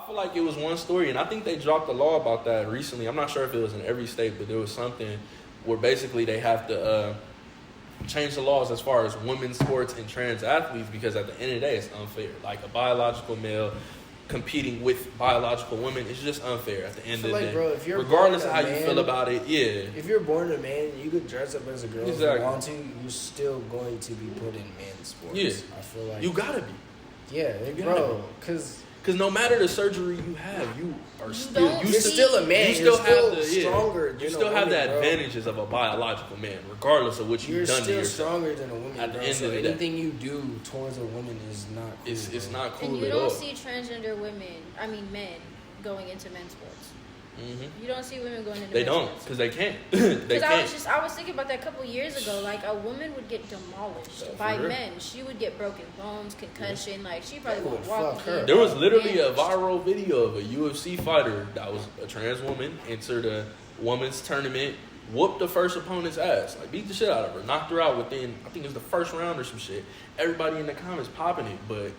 feel like it was one story, and I think they dropped a law about that recently. I'm not sure if it was in every state, but there was something where basically they have to change the laws as far as women's sports and trans athletes, because at the end of the day, it's unfair. Like a biological male competing with biological women is just unfair at the end of the day. Bro, if you're regardless of how you feel about it, if you're born a man, you could dress up as a girl if you want to. You're still going to be put in men's sports. Yeah, I feel like you gotta be. Yeah, bro, because no matter the surgery you have, you are still still a man. You still have the stronger. You still have the advantages of a biological man, regardless of what you've done to yourself. You're still stronger than a woman. At the end so of the day, anything you do towards a woman is not cool. It's not cool at all. And you don't see transgender men going into men's sports. Mm-hmm. You don't see women going into. They don't, because they can't. Because I was thinking about that a couple years ago. Like a woman would get demolished by men. She would get broken bones, concussion. Like she probably would walk. There was literally a viral video of a UFC fighter that was a trans woman entered a women's tournament, whooped the first opponent's ass, like beat the shit out of her, knocked her out within, I think it was the first round or some shit. Everybody in the comments popping it, but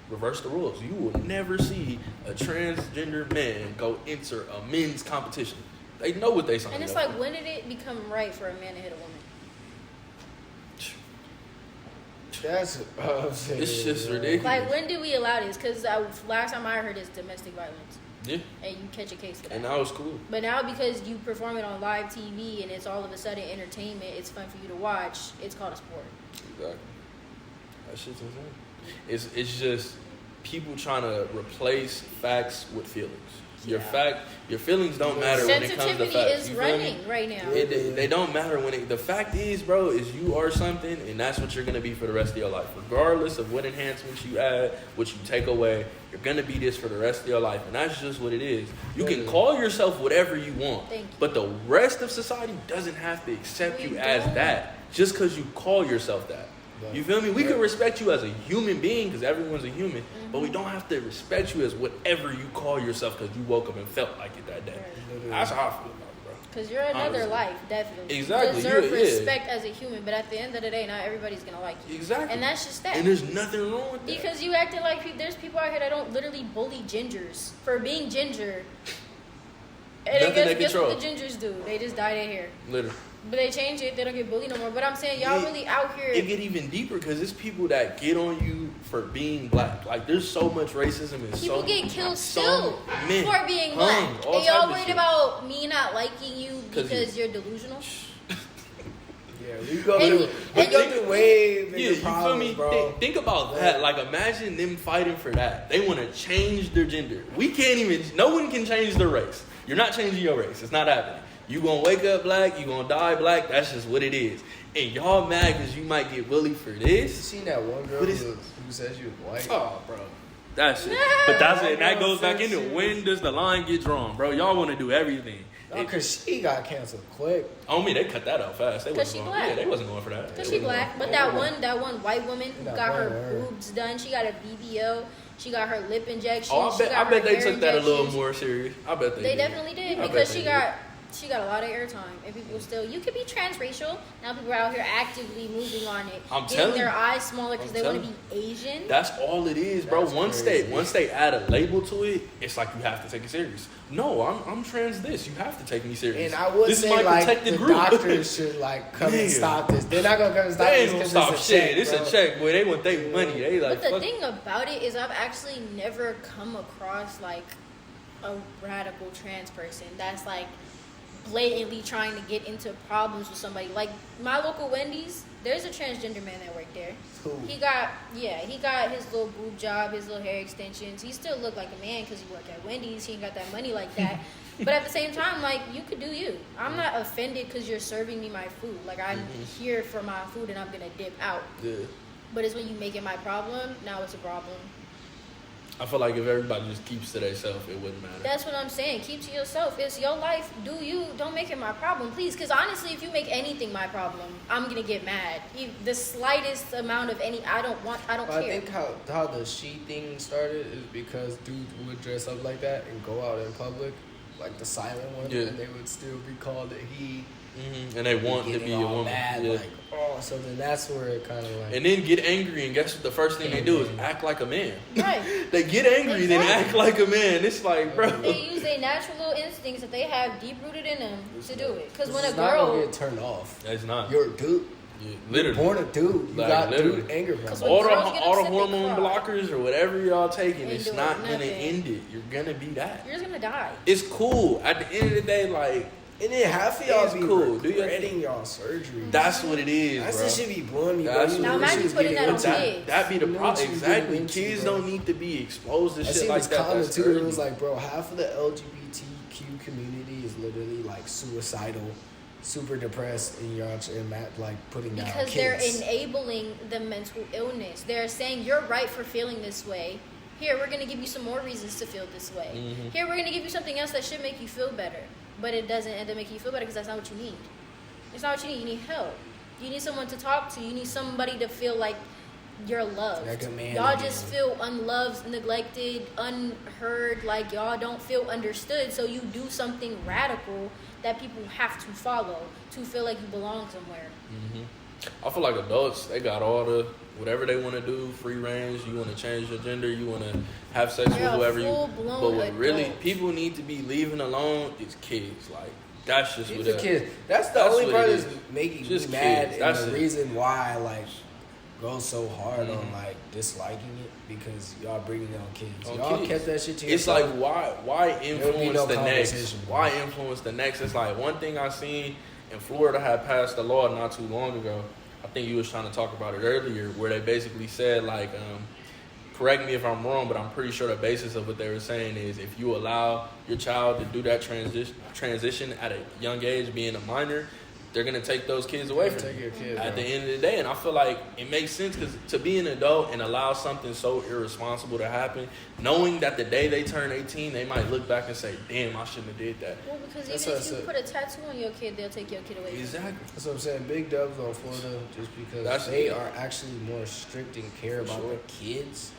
reverse the rules. You will never see a transgender man go enter a men's competition. They know what they signed up for. And it's like, when did it become right for a man to hit a woman? That's it's just ridiculous. Like, when did we allow this? Because last time I heard it's domestic violence. Yeah. And you catch a case for that. And now it's cool. But now because you perform it on live TV and it's all of a sudden entertainment, it's fun for you to watch, it's called a sport. Exactly. That shit's insane. It's just people trying to replace facts with feelings. Your feelings don't matter when it comes to facts. Sensitivity is running right now. They don't matter the fact is, bro, is you are something, and that's what you're gonna be for the rest of your life, regardless of what enhancements you add, what you take away. You're gonna be this for the rest of your life, and that's just what it is. You can call yourself whatever you want, but the rest of society doesn't have to accept you as that just because you call yourself that. You feel me? We can respect you as a human being because everyone's a human, but we don't have to respect you as whatever you call yourself because you woke up and felt like it that day. That's how I feel about it, bro. Because you're another life, definitely. Exactly. You deserve respect as a human, but at the end of the day, not everybody's going to like you. Exactly. And that's just that. And there's nothing wrong with that. Because you acting like there's people out here that don't literally bully gingers for being ginger. And guess what the gingers do? They just dye their hair. Literally. But they change it. They don't get bullied no more. But I'm saying y'all really out here. It get even deeper because it's people that get on you for being black. Like there's so much racism and people get killed still for being black. And y'all worried about me not liking you because you're delusional? Yeah, we go through way bigger problems, you feel me? Bro. Think about that. Like imagine them fighting for that. They want to change their gender. We can't even. No one can change their race. You're not changing your race. It's not happening. You gonna wake up black, you gonna die black, that's just what it is. And y'all mad because you might get bullied for this. You seen that one girl who said she was white? Oh, bro. That's it. But that's it. And that goes back into when does the line get drawn, bro? Y'all want to do everything. No, because she got canceled quick. On me, they cut that out fast. Because she black. Yeah, they wasn't going for that. Because she black. But that one white woman who got her boobs done, she got a BBL. She got her lip injection. Oh, I bet they took that a little more serious. I bet they did. Definitely did because she got a lot of airtime, and people still. You could be transracial. Now people are out here actively moving on it, getting their eyes smaller because they want to be Asian. That's all it is, bro. Once they add a label to it, it's like you have to take it serious. No, I'm trans. This you have to take me serious. And I would say like the doctors should like come and stop this. They're not gonna come and stop this because stop shit. It's a check, boy. They want their money. They like. But the thing about it is, I've actually never come across like a radical trans person that's like blatantly trying to get into problems with somebody. Like my local Wendy's, there's a transgender man that worked there. Cool. He got his little boob job, his little hair extensions. He still looked like a man because he worked at Wendy's. He ain't got that money like that. But at the same time, like, you could do you. I'm not offended because you're serving me my food. Like, I'm here for my food and I'm gonna dip out. Yeah. But it's when you make it my problem, now it's a problem. I feel like if everybody just keeps to themselves, it wouldn't matter. That's what I'm saying. Keep to yourself. It's your life. Do you. Don't make it my problem, please. Because honestly, if you make anything my problem, I'm going to get mad. The slightest amount of I don't care. I think how the she thing started is because dudes would dress up like that and go out in public, like the silent one, and they would still be called a he. And they want to be a woman. Mad, like, oh, so then that's where it kind of like. And then get angry, and guess what? The first thing they do is act like a man. Right. They get angry, then act like a man. It's like, bro. They use their natural little instincts that they have deep rooted in them to do it. Because when a not girl gonna get turned off. It's not. You're a dude. Yeah, literally. You're born a dude. You Like, got literally. dude anger problems. all the girls get upset, they hormone cry. blockers or whatever y'all taking, Ain't it's doing not gonna nothing. end it. You're gonna be that. you're just gonna die. It's cool. At the end of the day, like, And then half of y'all It's be cool. Do your regretting y'all surgery. that's what it is, That's bro. the shit be blowing me. That's bro. what Now it imagine is. putting that on That kids. that be the You know problem. what you Exactly. getting into, Kids bro. don't need to be exposed to I shit seen like this that. comment That's too. early. It was like, bro, half of the LGBTQ community is literally like suicidal, super depressed, and y'all like putting down Because kids. they're enabling the mental illness. They're saying you're right for feeling this way. Here, we're going to give you some more reasons to feel this way. Mhm. Here, we're going to give you something else that should make you feel better. But it doesn't end up making you feel better because that's not what you need. It's not what you need. You need help. You need someone to talk to. You need somebody to feel like you're loved. Like a man Y'all again. just feel unloved, neglected, unheard, like y'all don't feel understood. So you do something radical that people have to follow to feel like you belong somewhere. I feel like adults, they got all the whatever they want to do, free range. You want to change your gender, you want to have sex They're with whoever you. full-blown But what really adults. people need to be leaving alone is kids. Like that's just These what are it kids. That's the That's only what part it that's is. making Just me mad, kids. and That's the it. reason why I like go so hard on Mhm. like disliking it because y'all bringing on kids. On Y'all kids. kept that shit to It's yourself. like why would be influence no the next? conversation, bro. Why influence the next? It's like one thing I seen in Florida had passed a law not too long ago. I think you was trying to talk about it earlier, where they basically said like, correct me if I'm wrong, but I'm pretty sure the basis of what they were saying is if you allow your child to do that transition at a young age, being a minor, they're gonna take those kids away from Take you your kid, at bro. the end of the day. And I feel like it makes sense because to be an adult and allow something so irresponsible to happen, knowing that the day they turn 18, they might look back and say, "Damn, I shouldn't have did that." Well, because That's even what if I you said. put a tattoo on your kid, they'll take your kid away. Exactly. That's what I'm saying. Big dubs on Florida just because That's they it. are actually more strict and care about sure. the kids.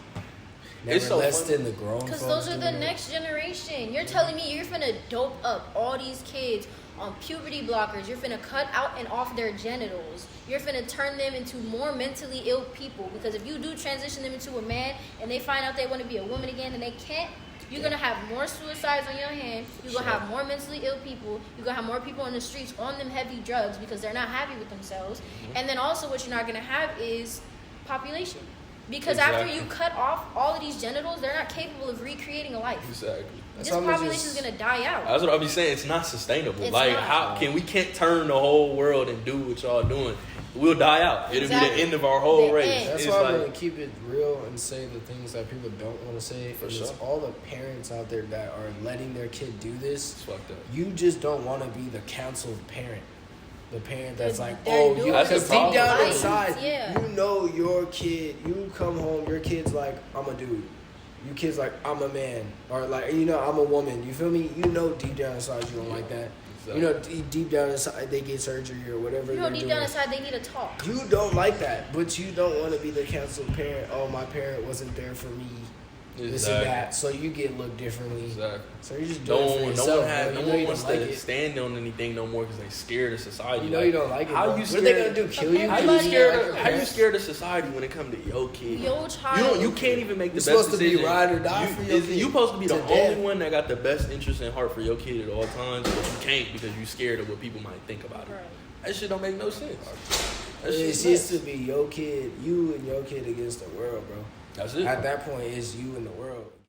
It's Never so less funny. than the grown Because folks those are the doing it. next generation. You're telling me you're finna dope up all these kids on puberty blockers. You're finna cut out and off their genitals. You're finna turn them into more mentally ill people. Because if you do transition them into a man and they find out they want to be a woman again and they can't, you're gonna have more suicides on your hand. You're gonna have more mentally ill people. You're gonna have more people on the streets on them heavy drugs because they're not happy with themselves. And then also what you're not gonna have is population. Because after Exactly. you cut off all of these genitals, they're not capable of recreating a life. Exactly. This That's population is gonna die out. That's what I'll be saying. It's not sustainable. It's like, not. how can we can't turn the whole world and do what y'all doing? We'll die out. It'll be Exactly. the end of our whole The race. end. That's It's why I'm like, gonna keep it real and say the things that people don't want to say. For And sure. it's all the parents out there that are letting their kid do this. it's fucked up. You just don't want to be the counseled parent. The parent that's like, They're oh, doing you, That's the because deep problem. down Right. inside, Yeah. you know your kid, you come home, your kid's like, I'm a dude. Your kid's like, I'm a man. Or like, you know, I'm a woman. You feel me? You know deep down inside you don't like that. Exactly. You know, deep down inside they get surgery or whatever You know, they're deep doing. down inside, they need to talk. You don't like that, but you don't want to be the counseled parent. Oh, my parent wasn't there for me. This and that. So you get looked differently. Exactly. So you're just No doing it for one, no yourself. one, has, bro. no You know one you wants don't like to it. stand on anything no more because they scared of society. You know Like, you don't like it. How bro. you What scared? are they gonna do? Kill you? How you Everybody scared? else. Of, how you scared of society when it comes to your kid? Your child. You can't even make the You're best supposed to be decision. ride or die for your You kid supposed to be the to only death. one that got the best interest in heart for your kid at all times, but you can't because you're scared of what people might think about it. Right. That shit don't make no sense. That shit It's used nuts. to be your kid, you and your kid against the world, bro. That's it. At that point, it's you and the world.